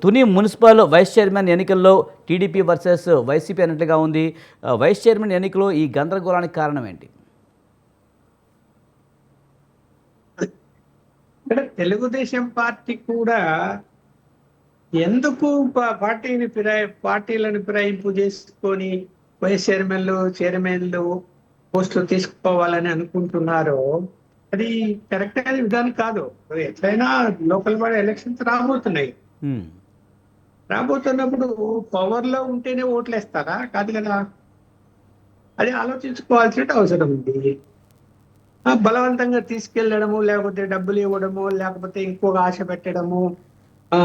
Tuni municipal vice chairman ఎన్నికల్లో TDP versus YCP అన్నట్లుగా ఉంది. వైస్ చైర్మన్ ఎన్నికలో ఈ గందరగోళానికి కారణం ఏంటి? ఇక్కడ తెలుగుదేశం పార్టీ కూడా ఎందుకు పార్టీలను ఫిరాయింపు చేసుకొని వైస్ చైర్మన్లు పోస్టులు తీసుకోవాలని అనుకుంటున్నారో అది కరెక్ట్ అయిన విధానం కాదు. ఎట్లయినా లోకల్ బాడీ ఎలక్షన్స్ రాబోతున్నాయి. రాబోతున్నప్పుడు పవర్ లో ఉంటేనే ఓట్లు వేస్తారా? కాదు కదా. అది ఆలోచించుకోవాల్సిన అవసరం ఉంది. బలవంతంగా తీసుకెళ్లడము, లేకపోతే డబ్బులు ఇవ్వడము, లేకపోతే ఇంకొక ఆశ పెట్టడము, ఆ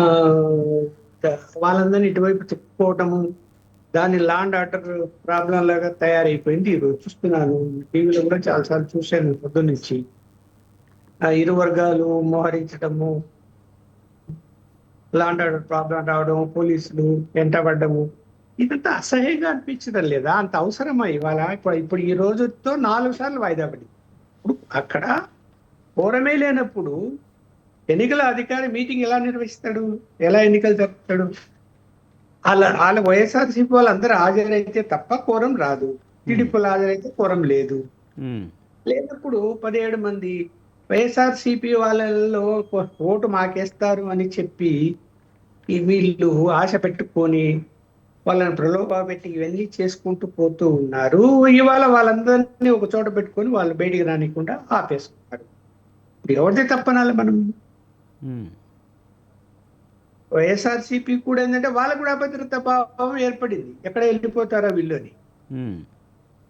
వాళ్ళందరినీ ఇటువైపు తిప్పుకోవటము, దాన్ని లా అండ్ ఆర్డర్ ప్రాబ్లం లాగా తయారైపోయింది. ఈరోజు చూస్తున్నాను, టీవీలో కూడా చాలాసార్లు చూశాను పొద్దున్నుంచి. ఇరు వర్గాలు మోహరించడము, లా అండ్ ఆర్డర్ ప్రాబ్లం రావడం, పోలీసులు వెంటబడ్డము, ఇదంతా అసహ్యంగా అనిపించడం లేదా? అంత అవసరమా ఇవాళ? ఇప్పుడు ఈ రోజుతో 4 సార్లు వాయిదా పడింది. ఇప్పుడు అక్కడ కోరమే లేనప్పుడు ఎన్నికల అధికారి మీటింగ్ ఎలా నిర్వహిస్తాడు? ఎలా ఎన్నికలు జరుపుతాడు? వాళ్ళ వైఎస్ఆర్సీపీ వాళ్ళందరూ హాజరైతే తప్ప కోరం రాదు. టీడీపీ హాజరైతే కోరం లేదు. లేనప్పుడు 17 మంది వైఎస్ఆర్సీపీ వాళ్ళలో ఓటు మాకేస్తారు అని చెప్పి వీళ్ళు ఆశ పెట్టుకొని వాళ్ళని ప్రలోభ పెట్టి ఇవన్నీ చేసుకుంటూ పోతూ ఉన్నారు. ఇవాళ వాళ్ళందరినీ ఒక చోట పెట్టుకొని వాళ్ళు బయటికి రానికుండా ఆపేసుకున్నారు. ఎవరిది తప్పనాలి మనం? వైఎస్ఆర్సీపీ కూడా ఏంటంటే వాళ్ళకు కూడా అభద్రతా భావం ఏర్పడింది. ఎక్కడ వెళ్ళిపోతారా వీళ్ళు అని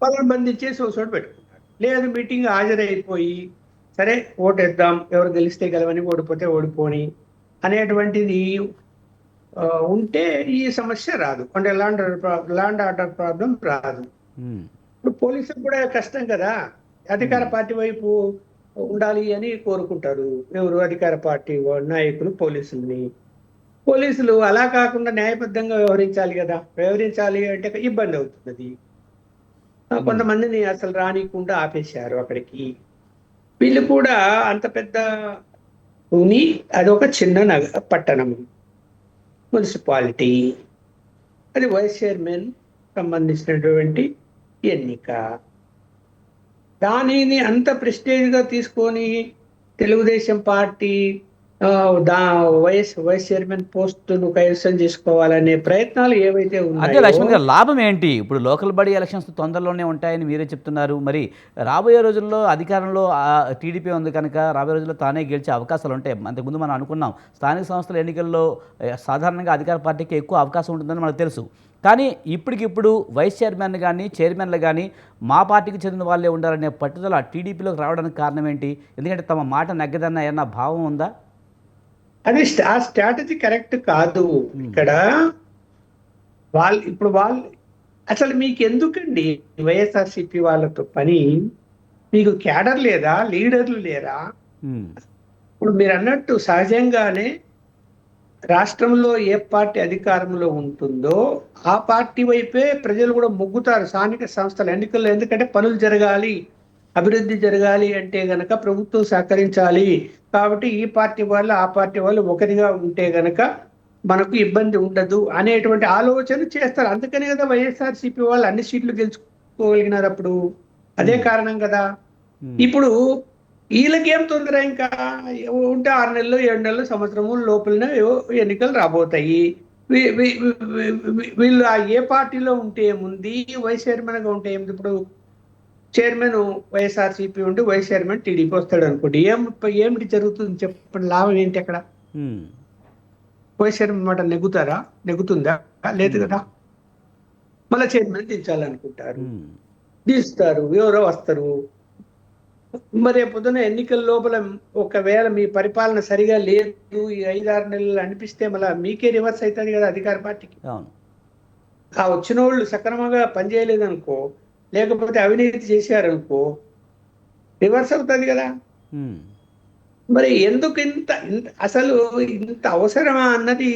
వాళ్ళని బంధించేసి ఒక చోట పెట్టుకుంటారు. లేదు, మీటింగ్ హాజరైపోయి సరే ఓటేద్దాం, ఎవరు గెలిస్తే గెలవని, ఓడిపోతే ఓడిపోని అనేటువంటిది ఉంటే ఈ సమస్య రాదు. అంటే ల్యాండ్ ఆర్డర్ ప్రాబ్లం రాదు. ఇప్పుడు పోలీసులు కూడా కష్టం కదా. అధికార పార్టీ వైపు ఉండాలి అని కోరుకుంటారు ఎవరు? అధికార పార్టీ నాయకులు పోలీసులు అలా కాకుండా న్యాయబద్ధంగా వ్యవహరించాలి కదా. వ్యవహరించాలి అంటే ఇబ్బంది అవుతుంది. కొంతమందిని అసలు రానికుండా ఆపేశారు అక్కడికి. వీళ్ళు కూడా అంత పెద్ద అదొక చిన్న పట్టణం, మున్సిపాలిటీ, అది వైస్ చైర్మన్ సంబంధించినటువంటి ఎన్నిక. దానిని అంత ప్రెస్టేజ్గా తీసుకొని తెలుగుదేశం పార్టీ వైస్ చైర్మన్ పోస్టును కైవసం చేసుకోవాలనే ప్రయత్నాలు ఏవైతే అదే ఉన్నాయో, లక్ష్మణ్ గారు, లాభం ఏంటి? ఇప్పుడు లోకల్ బాడీ ఎలక్షన్స్ తొందరలోనే ఉంటాయని మీరే చెప్తున్నారు. మరి రాబోయే రోజుల్లో అధికారంలో టీడీపీ ఉంది కనుక రాబోయే రోజుల్లో తానే గెలిచే అవకాశాలు ఉంటాయి. అంతకుముందు మనం అనుకున్నాం స్థానిక సంస్థల ఎన్నికల్లో సాధారణంగా అధికార పార్టీకి ఎక్కువ అవకాశం ఉంటుందని మనకు తెలుసు. కానీ ఇప్పటికిప్పుడు వైస్ చైర్మన్ కానీ చైర్మన్లు కానీ మా పార్టీకి చెందిన వాళ్ళే ఉండాలనే పట్టుదల టీడీపీలోకి రావడానికి కారణం ఏంటి? ఎందుకంటే తమ మాట నెగ్గదన్న ఏమన్నా భావం ఉందా? అది ఆ స్ట్రాటజీ కరెక్ట్ కాదు. ఇక్కడ వాళ్ళు అసలు మీకు ఎందుకండి వైఎస్ఆర్సీపీ వాళ్ళతో పని? మీకు క్యాడర్ లేదా? లీడర్లు లేరా? ఇప్పుడు మీరు అన్నట్టు సహజంగానే రాష్ట్రంలో ఏ పార్టీ అధికారంలో ఉంటుందో ఆ పార్టీ వైపే ప్రజలు కూడా మొగ్గుతారు స్థానిక సంస్థల ఎన్నికల్లో. ఎందుకంటే పనులు జరగాలి, అభివృద్ధి జరగాలి అంటే గనక ప్రభుత్వం సహకరించాలి. కాబట్టి ఈ పార్టీ వాళ్ళు ఆ పార్టీ వాళ్ళు ఒకరిగా ఉంటే గనక మనకు ఇబ్బంది ఉండదు అనేటువంటి ఆలోచన చేస్తారు. అందుకనే కదా వైఎస్ఆర్సీపీ వాళ్ళు అన్ని సీట్లు గెలుచుకోగలిగినారు అప్పుడు. అదే కారణం కదా. ఇప్పుడు వీళ్ళకేం తొందర? ఇంకా ఉంటే 6 నెలలు 7 నెలలు సంవత్సరము లోపలనే ఎన్నికలు రాబోతాయి. వీళ్ళు ఏ పార్టీలో ఉంటే ఏముంది, వైస్ చైర్మన్ గా ఉంటే ఏముంది? ఇప్పుడు చైర్మన్ వైఎస్ఆర్సీపీ ఉండి వైస్ చైర్మన్ టీడీపీ వస్తాడు అనుకోండి, ఏమిటి జరుగుతుంది చెప్పండి? లాభం ఏంటి అక్కడ? వైస్ చైర్మన్ మాట నెగ్గుతుందా? లేదు కదా. మళ్ళీ చైర్మన్ దించాలనుకుంటారు, దిస్తారు, ఎవరో వస్తారు. మరి పొద్దున ఎన్నికల లోపల ఒకవేళ మీ పరిపాలన సరిగా లేదు, ఈ 5-6 నెలలు అనిపిస్తే మళ్ళీ మీకే రివర్స్ అవుతుంది కదా అధికార పార్టీకి. ఆ వచ్చిన వాళ్ళు సక్రమంగా పనిచేయలేదు అనుకో, లేకపోతే అవినీతి చేశారనుకో, రివర్స్ అవుతుంది కదా. మరి ఎందుకు అసలు ఇంత అవసరమా అన్నది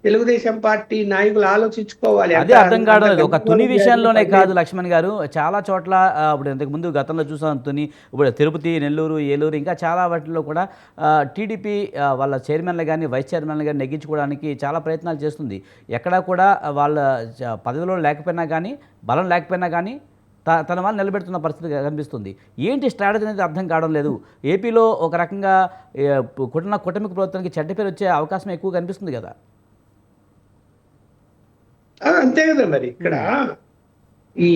తెలుగుదేశం పార్టీ నాయకులు ఆలోచించుకోవాలి. అదే అర్థం అంత కావడం లేదు. ఒక తుని గందరగోళం చేయాల్సిన విషయంలోనే పని కాదు లేదు. లక్ష్మణ్ గారు, చాలా చోట్ల ఇప్పుడు ఇంతకుముందు గతంలో చూసాం తుని, ఇప్పుడు తిరుపతి, నెల్లూరు, ఏలూరు ఇంకా చాలా వాటిల్లో కూడా టీడీపీ వాళ్ళ చైర్మన్లు గానీ, వైస్ చైర్మన్లు గానీ నెగ్గించుకోవడానికి చాలా ప్రయత్నాలు చేస్తుంది. ఎక్కడా కూడా వాళ్ళ పదవిలో లేకపోయినా కానీ, బలం లేకపోయినా కానీ తన వాళ్ళు నిలబెడుతున్న పరిస్థితి కనిపిస్తుంది. ఏంటి స్ట్రాటజీ అనేది అర్థం కావడం లేదు. ఏపీలో ఒక రకంగా కూటమి ప్రభుత్వానికి చెడ్డ పేరు వచ్చే అవకాశం ఎక్కువ కనిపిస్తుంది కదా. అంతే కదా మరి. ఇక్కడ ఈ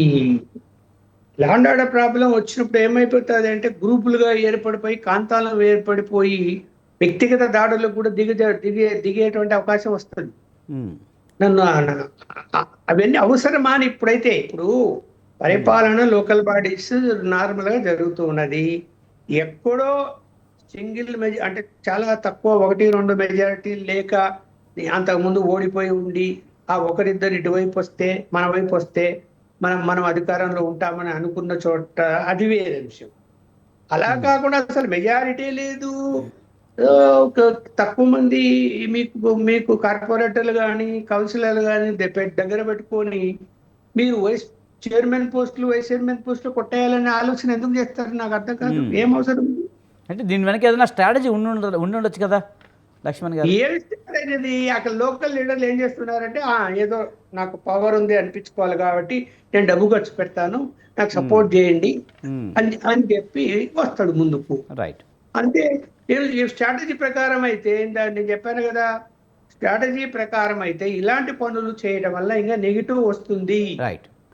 లా అండ్ ఆర్డర్ ప్రాబ్లం వచ్చినప్పుడు ఏమైపోతుంది అంటే గ్రూపులుగా ఏర్పడిపోయి, కాంతాలను ఏర్పడిపోయి, వ్యక్తిగత దాడులకు కూడా దిగేటువంటి అవకాశం వస్తుంది. ఉమ్, నన్ను అవన్నీ అవసరమా అని ఇప్పుడైతే ఇప్పుడు పరిపాలన లోకల్ బాడీస్ నార్మల్ గా జరుగుతూ ఉన్నది. ఎక్కడో సింగిల్ అంటే చాలా తక్కువ 1-2 మెజారిటీ లేక అంతకుముందు ఓడిపోయి ఉండి ఆ ఒకరిద్దరు ఇటువైపు వస్తే మన వైపు వస్తే మనం అధికారంలో ఉంటామని అనుకున్న చోట అది వేరే విషయం. అలా కాకుండా అసలు మెజారిటీ లేదు, ఆ, ఒక తక్కువ మంది మీకు మీకు కార్పొరేటర్లు కానీ కౌన్సిలర్లు కానీ దగ్గర పెట్టుకొని మీరు చైర్మన్ పోస్టులు వైస్ చైర్మన్ పోస్టులు కొట్టేయాలనే ఆలోచన ఎందుకు చేస్తారు నాకు అర్థం కాదు. ఏం అవసరం? అంటే దీని వెనక ఏదైనా స్ట్రాటజీ ఉండుండొచ్చు కదా లక్ష్మణ్ గారు. ఏమి అనేది అక్కడ లోకల్ లీడర్లు ఏం చేస్తున్నారంటే ఏదో నాకు పవర్ ఉంది అనిపించుకోవాలి కాబట్టి నేను డబ్బు ఖర్చు పెడతాను, నాకు సపోర్ట్ చేయండి అని చెప్పి వస్తాడు ముందుకు. రైట్. అంటే ఈ స్ట్రాటజీ ప్రకారం అయితే నేను చెప్పాను కదా, స్ట్రాటజీ ప్రకారం అయితే ఇలాంటి పనులు చేయడం వల్ల ఇంకా నెగిటివ్ వస్తుంది. రైట్.